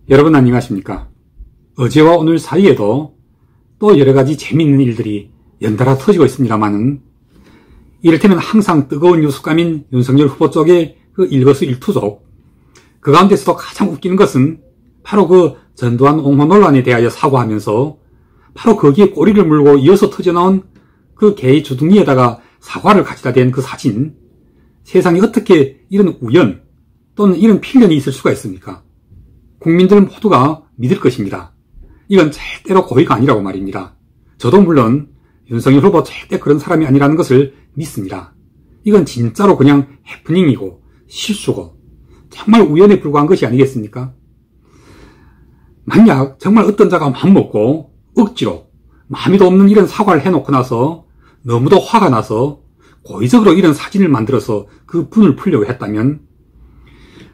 여러분 안녕하십니까? 어제와 오늘 사이에도 또 여러가지 재미있는 일들이 연달아 터지고 있습니다만은 이를테면 항상 뜨거운 뉴스감인 윤석열 후보 쪽의 그 일거수일투족, 그 가운데서도 가장 웃기는 것은 바로 그 전두환 옹호 논란에 대하여 사과하면서 바로 거기에 꼬리를 물고 이어서 터져나온 그 개의 주둥이에다가 사과를 가져다 댄 그 사진. 세상에 어떻게 이런 우연 또는 이런 필연이 있을 수가 있습니까? 국민들 모두가 믿을 것입니다. 이건 절대로 고의가 아니라고 말입니다. 저도 물론 윤석열 후보 절대 그런 사람이 아니라는 것을 믿습니다. 이건 진짜로 그냥 해프닝이고 실수고 정말 우연에 불과한 것이 아니겠습니까? 만약 정말 어떤 자가 맘먹고 억지로 마음에도 없는 이런 사과를 해놓고 나서 너무도 화가 나서 고의적으로 이런 사진을 만들어서 그 분을 풀려고 했다면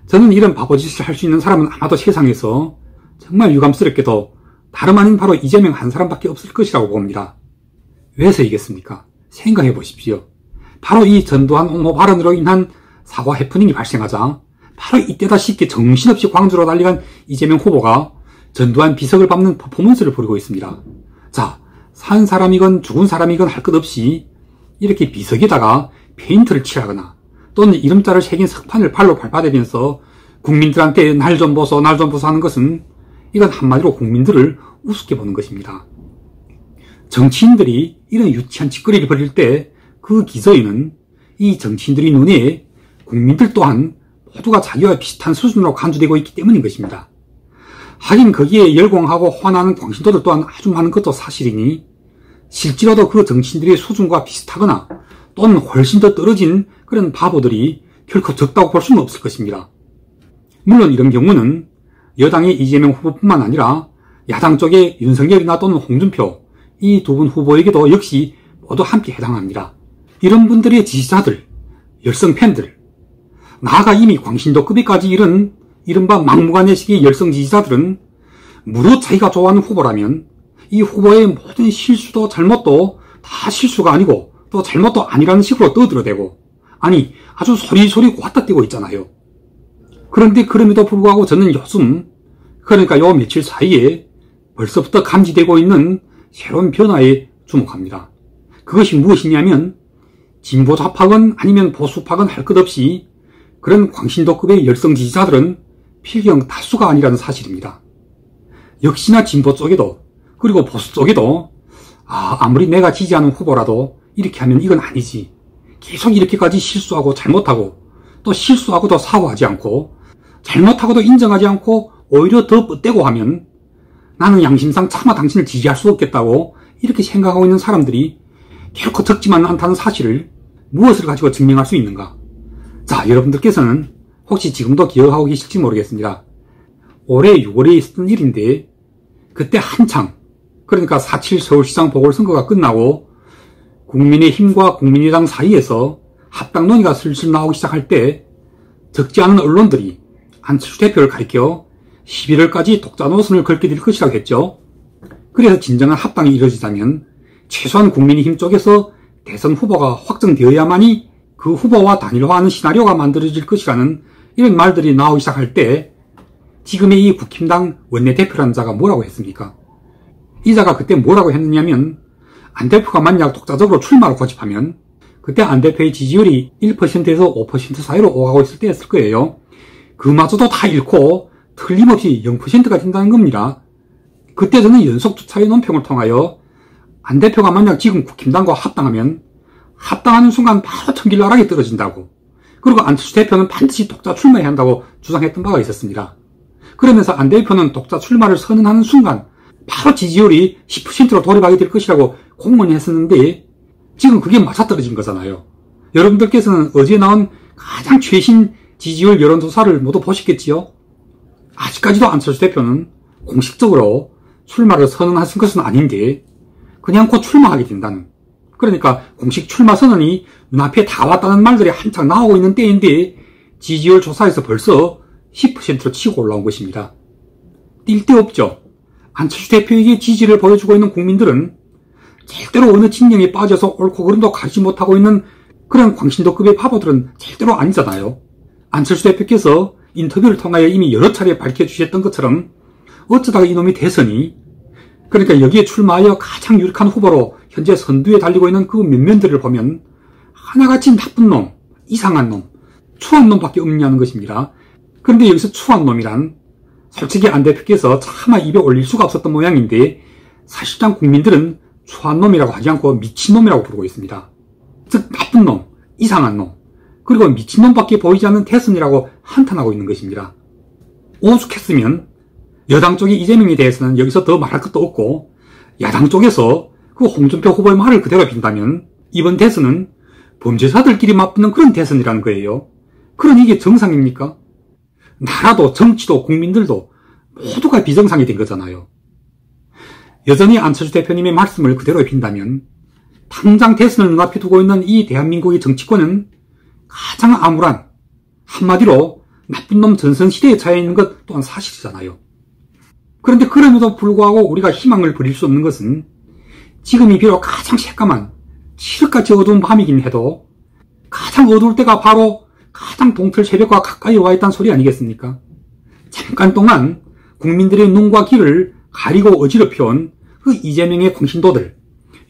저는 이런 바보짓을 할 수 있는 사람은 아마도 세상에서 정말 유감스럽게도 다름 아닌 바로 이재명 한 사람밖에 없을 것이라고 봅니다. 왜서이겠습니까? 생각해 보십시오. 바로 이 전두환 옹호 발언으로 인한 사과 해프닝이 발생하자 바로 이때다시피 정신없이 광주로 달려간 이재명 후보가 전두환 비석을 밟는 퍼포먼스를 벌이고 있습니다. 자, 산 사람이건 죽은 사람이건 할 것 없이 이렇게 비석에다가 페인트를 칠하거나 또는 이름자를 새긴 석판을 발로 밟아대면서 국민들한테 날 좀 보소 날 좀 보소 하는 것은 이건 한마디로 국민들을 우습게 보는 것입니다. 정치인들이 이런 유치한 짓거리를 벌일 때 그 기저에는 이 정치인들의 눈에 국민들 또한 모두가 자기와 비슷한 수준으로 간주되고 있기 때문인 것입니다. 하긴 거기에 열광하고 화나는 광신도들 또한 아주 많은 것도 사실이니 실제로도 그 정치인들의 수준과 비슷하거나 또는 훨씬 더 떨어진 그런 바보들이 결코 적다고 볼 수는 없을 것입니다. 물론 이런 경우는 여당의 이재명 후보뿐만 아니라 야당 쪽의 윤석열이나 또는 홍준표 이 두 분 후보에게도 역시 모두 함께 해당합니다. 이런 분들의 지지자들, 열성 팬들, 나아가 이미 광신도급에까지 이른 이른바 막무가내식의 열성 지지자들은 무릇 자기가 좋아하는 후보라면 이 후보의 모든 실수도 잘못도 다 실수가 아니고 또 잘못도 아니라는 식으로 떠들어대고 아니 아주 소리소리 왔다 떼고 있잖아요. 그런데 그럼에도 불구하고 저는 요즘 그러니까 요 며칠 사이에 벌써부터 감지되고 있는 새로운 변화에 주목합니다. 그것이 무엇이냐면 진보 좌파건 아니면 보수파건 할 것 없이 그런 광신도급의 열성 지지자들은 필경 다수가 아니라는 사실입니다. 역시나 진보 쪽에도 그리고 보수 쪽에도 아무리 내가 지지하는 후보라도 이렇게 하면 이건 아니지. 계속 이렇게까지 실수하고 잘못하고 또 실수하고도 사과하지 않고 잘못하고도 인정하지 않고 오히려 더 뻗대고 하면 나는 양심상 차마 당신을 지지할 수 없겠다고 이렇게 생각하고 있는 사람들이 결코 적지만 않다는 사실을 무엇을 가지고 증명할 수 있는가? 자, 여러분들께서는 혹시 지금도 기억하고 계실지 모르겠습니다. 올해 6월에 있었던 일인데 그때 한창 그러니까 4.7 서울시장 보궐선거가 끝나고 국민의힘과 국민의당 사이에서 합당 논의가 슬슬 나오기 시작할 때 적지 않은 언론들이 안철수 대표를 가리켜 11월까지 독자 노선을 걸게 될 것이라고 했죠. 그래서 진정한 합당이 이루어지자면 최소한 국민의힘 쪽에서 대선 후보가 확정되어야만이 그 후보와 단일화하는 시나리오가 만들어질 것이라는 이런 말들이 나오기 시작할 때 지금의 이 국힘당 원내대표라는 자가 뭐라고 했습니까? 이 자가 그때 뭐라고 했느냐면 안 대표가 만약 독자적으로 출마를 고집하면 그때 안 대표의 지지율이 1%에서 5% 사이로 오가고 있을 때였을 거예요. 그마저도 다 잃고 틀림없이 0%가 된다는 겁니다. 그때 저는 연속 두 차례 논평을 통하여 안 대표가 만약 지금 국힘당과 합당하면 합당하는 순간 바로 천길나락에 떨어진다고 그리고 안철수 대표는 반드시 독자 출마해야 한다고 주장했던 바가 있었습니다. 그러면서 안 대표는 독자 출마를 선언하는 순간 바로 지지율이 10%로 돌입하게 될 것이라고 공언을 했었는데 지금 그게 맞아떨어진 거잖아요. 여러분들께서는 어제 나온 가장 최신 지지율 여론조사를 모두 보셨겠지요? 아직까지도 안철수 대표는 공식적으로 출마를 선언하신 것은 아닌데 그냥 곧 출마하게 된다는 그러니까 공식 출마 선언이 눈앞에 다 왔다는 말들이 한창 나오고 있는 때인데 지지율 조사에서 벌써 10%로 치고 올라온 것입니다. 뛸 데 없죠. 안철수 대표에게 지지를 보여주고 있는 국민들은 절대로 어느 진영에 빠져서 옳고 그름도 가지 못하고 있는 그런 광신도급의 바보들은 절대로 아니잖아요. 안철수 대표께서 인터뷰를 통하여 이미 여러 차례 밝혀주셨던 것처럼 어쩌다가 이놈이 대선이, 그러니까 여기에 출마하여 가장 유력한 후보로 현재 선두에 달리고 있는 그 면면들을 보면 하나같이 나쁜 놈, 이상한 놈, 추한 놈밖에 없냐는 것입니다. 그런데 여기서 추한 놈이란 솔직히 안 대표께서 차마 입에 올릴 수가 없었던 모양인데 사실상 국민들은 추한 놈이라고 하지 않고 미친놈이라고 부르고 있습니다. 즉 나쁜 놈, 이상한 놈, 그리고 미친놈밖에 보이지 않는 대선이라고 한탄하고 있는 것입니다. 오죽했으면 여당 쪽이 이재명에 대해서는 여기서 더 말할 것도 없고 야당 쪽에서 그 홍준표 후보의 말을 그대로 빈다면 이번 대선은 범죄자들끼리 맞붙는 그런 대선이라는 거예요. 그러니 이게 정상입니까? 나라도 정치도 국민들도 모두가 비정상이 된 거잖아요. 여전히 안철수 대표님의 말씀을 그대로 빈다면 당장 대선을 눈앞에 두고 있는 이 대한민국의 정치권은 가장 암울한, 한마디로 나쁜 놈 전선시대에 처해 있는 것 또한 사실이잖아요. 그런데 그럼에도 불구하고 우리가 희망을 버릴 수 없는 것은 지금이 비록 가장 새까만 칠흑같이 어두운 밤이긴 해도 가장 어두울 때가 바로 가장 동틀 새벽과 가까이 와 있다는 소리 아니겠습니까? 잠깐 동안 국민들의 눈과 귀를 가리고 어지럽혀온 그 이재명의 광신도들,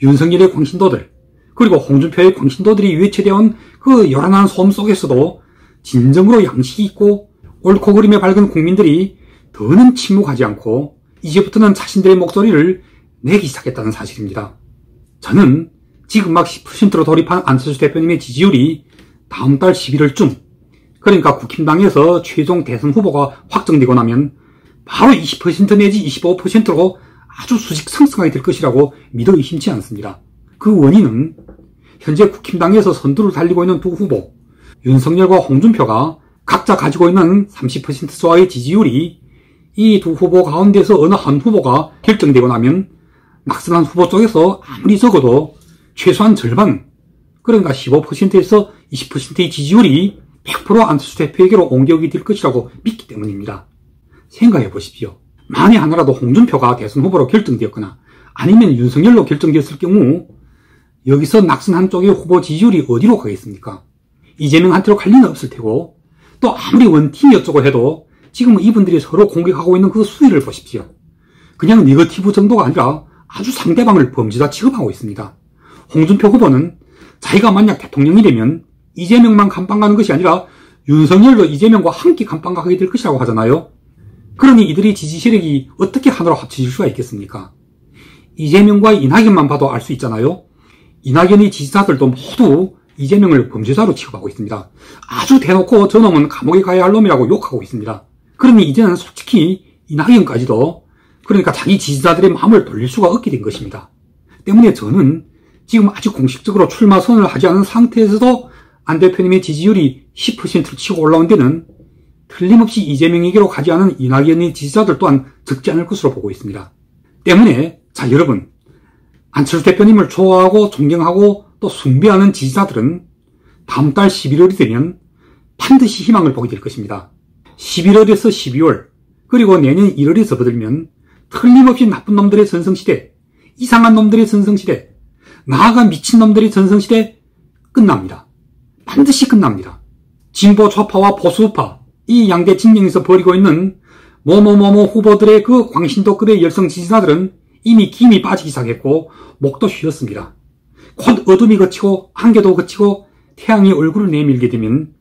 윤석열의 광신도들, 그리고 홍준표의 광신도들이 유해체되어 그 요란한 소음 속에서도 진정으로 양식이 있고 옳고 그름에 밝은 국민들이 더는 침묵하지 않고 이제부터는 자신들의 목소리를 내기 시작했다는 사실입니다. 저는 지금 막 10%로 돌입한 안철수 대표님의 지지율이 다음 달 11월쯤, 그러니까 국힘당에서 최종 대선 후보가 확정되고 나면 바로 20% 내지 25%로 아주 수직 상승하게 될 것이라고 믿어 의심치 않습니다. 그 원인은 현재 국힘당에서 선두를 달리고 있는 두 후보, 윤석열과 홍준표가 각자 가지고 있는 30% 저하의 지지율이 이 두 후보 가운데서 어느 한 후보가 결정되고 나면 낙선한 후보 쪽에서 아무리 적어도 최소한 절반, 그러니까 15%에서 20%의 지지율이 100% 안철수 대표에게로 옮겨오게 될 것이라고 믿기 때문입니다. 생각해 보십시오. 만에 하나라도 홍준표가 대선 후보로 결정되었거나 아니면 윤석열로 결정되었을 경우 여기서 낙선한 쪽의 후보 지지율이 어디로 가겠습니까? 이재명한테로 갈 리는 없을 테고, 또 아무리 원팀이 어쩌고 해도 지금 이분들이 서로 공격하고 있는 그 수위를 보십시오. 그냥 네거티브 정도가 아니라 아주 상대방을 범죄자 취급하고 있습니다. 홍준표 후보는 자기가 만약 대통령이 되면 이재명만 감방 가는 것이 아니라 윤석열도 이재명과 함께 감방 가게 될 것이라고 하잖아요. 그러니 이들의 지지 세력이 어떻게 하나로 합쳐질 수가 있겠습니까? 이재명과 이낙연만 봐도 알 수 있잖아요. 이낙연의 지지자들도 모두 이재명을 범죄자로 취급하고 있습니다. 아주 대놓고 저놈은 감옥에 가야 할 놈이라고 욕하고 있습니다. 그러니 이제는 솔직히 이낙연까지도 그러니까 자기 지지자들의 마음을 돌릴 수가 없게 된 것입니다. 때문에 저는 지금 아직 공식적으로 출마 선언을 하지 않은 상태에서도 안 대표님의 지지율이 10%를 치고 올라온 데는 틀림없이 이재명에게로 가지 않은 이낙연의 지지자들 또한 적지 않을 것으로 보고 있습니다. 때문에 자 여러분, 안철수 대표님을 좋아하고 존경하고 또 숭배하는 지지자들은 다음 달 11월이 되면 반드시 희망을 보게 될 것입니다. 11월에서 12월 그리고 내년 1월에 접어들면 틀림없이 나쁜 놈들의 전성시대, 이상한 놈들의 전성시대, 나아가 미친놈들의 전성시대 끝납니다. 반드시 끝납니다. 진보 좌파와 보수 우파 이 양대 진영에서 벌이고 있는 뭐뭐뭐뭐 후보들의 그 광신도급의 열성 지지자들은 이미 김이 빠지기 시작했고 목도 쉬었습니다. 곧 어둠이 걷히고 안개도 걷히고 태양이 얼굴을 내밀게 되면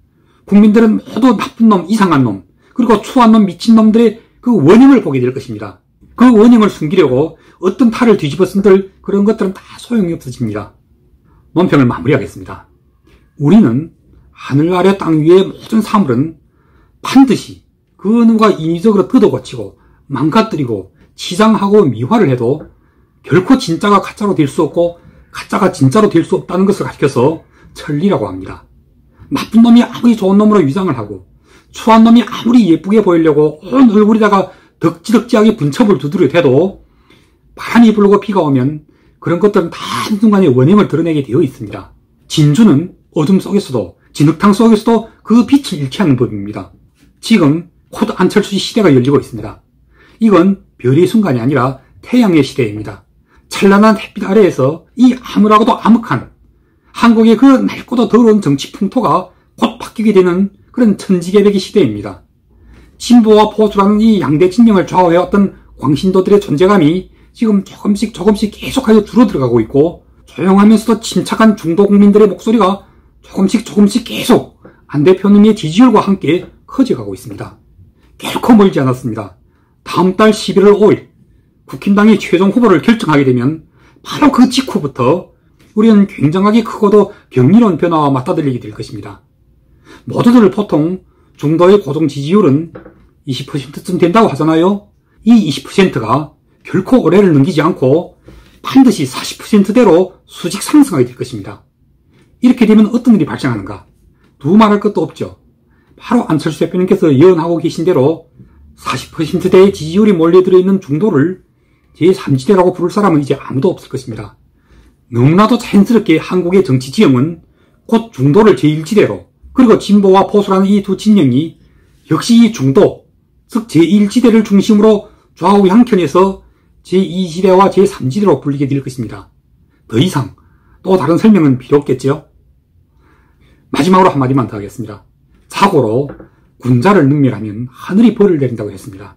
국민들은 모두 나쁜 놈, 이상한 놈, 그리고 추한 놈, 미친 놈들의 그 원형을 보게 될 것입니다. 그 원형을 숨기려고 어떤 탈을 뒤집어 쓴들 그런 것들은 다 소용이 없어집니다. 논평을 마무리하겠습니다. 우리는 하늘 아래 땅 위의 모든 사물은 반드시 그 누가 인위적으로 뜯어고치고 망가뜨리고 치장하고 미화를 해도 결코 진짜가 가짜로 될 수 없고 가짜가 진짜로 될 수 없다는 것을 가르쳐서 천리라고 합니다. 나쁜 놈이 아무리 좋은 놈으로 위장을 하고 추한 놈이 아무리 예쁘게 보이려고 온 얼굴에다가 덕지덕지하게 분첩을 두드려 대도 바람이 불고 비가 오면 그런 것들은 다 한순간에 원형을 드러내게 되어 있습니다. 진주는 어둠 속에서도 진흙탕 속에서도 그 빛을 잃지 않는 법입니다. 지금 곧 안철수의 시대가 열리고 있습니다. 이건 별의 순간이 아니라 태양의 시대입니다. 찬란한 햇빛 아래에서 이 암울하고도 암흑한 한국의 그 낡고도 더러운 정치 풍토가 곧 바뀌게 되는 그런 천지개벽의 시대입니다. 진보와 보수라는 이 양대 진영을 좌우해왔던 광신도들의 존재감이 지금 조금씩 계속하여 줄어들어가고 있고, 조용하면서도 침착한 중도 국민들의 목소리가 조금씩 계속 안 대표님의 지지율과 함께 커져가고 있습니다. 결코 멀지 않았습니다. 다음 달 11월 5일 국힘당이 최종 후보를 결정하게 되면 바로 그 직후부터 우리는 굉장하게 크고도 경이로운 변화와 맞닥뜨리게 될 것입니다. 모두들 보통 중도의 고정 지지율은 20%쯤 된다고 하잖아요. 이 20%가 결코 올해를 넘기지 않고 반드시 40%대로 수직 상승하게 될 것입니다. 이렇게 되면 어떤 일이 발생하는가? 두말할 것도 없죠. 바로 안철수 대표님께서 예언하고 계신 대로 40%대의 지지율이 몰려들어 있는 중도를 제3지대라고 부를 사람은 이제 아무도 없을 것입니다. 너무나도 자연스럽게 한국의 정치 지형은 곧 중도를 제1지대로, 그리고 진보와 보수라는 이 두 진영이 역시 이 중도, 즉 제1지대를 중심으로 좌우 양편에서 제2지대와 제3지대로 불리게 될 것입니다. 더 이상 또 다른 설명은 필요 없겠죠? 마지막으로 한마디만 더 하겠습니다. 자고로 군자를 능멸하면 하늘이 벌을 내린다고 했습니다.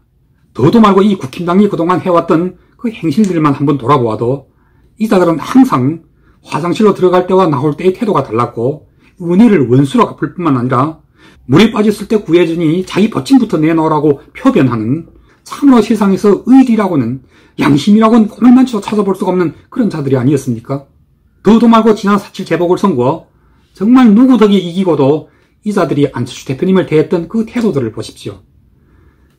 더도 말고 이 국힘당이 그동안 해왔던 그 행실들만 한번 돌아보아도 이자들은 항상 화장실로 들어갈 때와 나올 때의 태도가 달랐고, 은혜를 원수로 갚을 뿐만 아니라 물에 빠졌을 때 구해주니 자기 벗짐부터 내놓으라고 표변하는, 참으로 세상에서 의리라고는, 양심이라고는 꿈을 만치도 찾아볼 수가 없는 그런 자들이 아니었습니까? 더도 말고 지난 4.7 재보궐선거 정말 누구 덕에 이기고도 이 자들이 안철수 대표님을 대했던 그 태도들을 보십시오.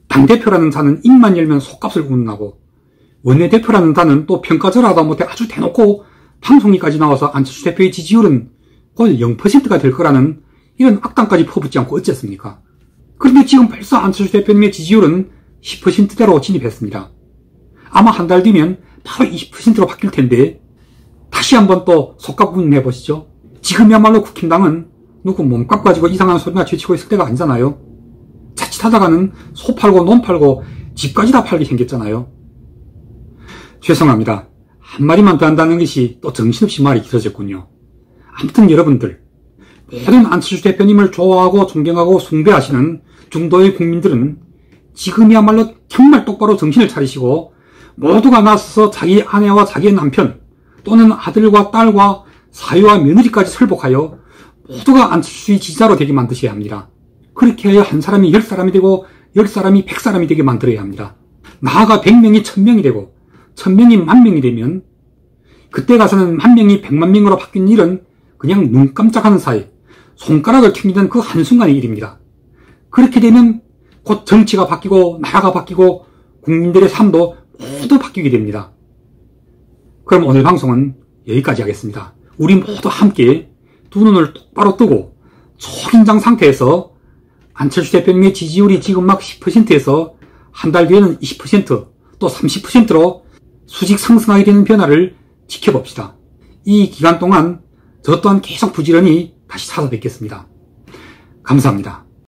당대표라는 자는 입만 열면 속값을 운운하고, 원내대표라는 자는 또 평가절하다 못해 아주 대놓고 방송이까지 나와서 안철수 대표의 지지율은 곧 0%가 될 거라는 이런 악담까지 퍼붓지 않고 어쨌습니까? 그런데 지금 벌써 안철수 대표님의 지지율은 10%대로 진입했습니다. 아마 한 달 뒤면 바로 20%로 바뀔 텐데 다시 한번 또 속값 운운해 보시죠. 지금이야말로 국힘당은 누구 몸값 가지고 이상한 소리나 제치고 있을 때가 아니잖아요. 자칫하다가는 소 팔고 논 팔고 집까지 다 팔게 생겼잖아요. 죄송합니다. 한마디만 더 한다는 것이 또 정신없이 말이 길어졌군요. 아무튼 여러분들, 모든 안철수 대표님을 좋아하고 존경하고 숭배하시는 중도의 국민들은 지금이야말로 정말 똑바로 정신을 차리시고 모두가 나서서 자기 아내와 자기의 남편 또는 아들과 딸과 사위와 며느리까지 설복하여 모두가 안철수의 지지자로 되게 만드셔야 합니다. 그렇게 해야 한 사람이 10사람이 되고 10사람이 100사람이 되게 만들어야 합니다. 나아가 100명이 1000명이 되고 1000명이 10,000명이 되면 그때 가서는 10,000명이 100,000명으로 바뀐 일은 그냥 눈 깜짝하는 사이, 손가락을 튕기던 그 한순간의 일입니다. 그렇게 되면 곧 정치가 바뀌고 나라가 바뀌고 국민들의 삶도 모두 바뀌게 됩니다. 그럼 오늘 방송은 여기까지 하겠습니다. 우리 모두 함께 두 눈을 똑바로 뜨고 초긴장 상태에서 안철수 대표님의 지지율이 지금 막 10%에서 한 달 뒤에는 20%, 또 30%로 수직 상승하게 되는 변화를 지켜봅시다. 이 기간 동안 저 또한 계속 부지런히 다시 찾아뵙겠습니다. 감사합니다.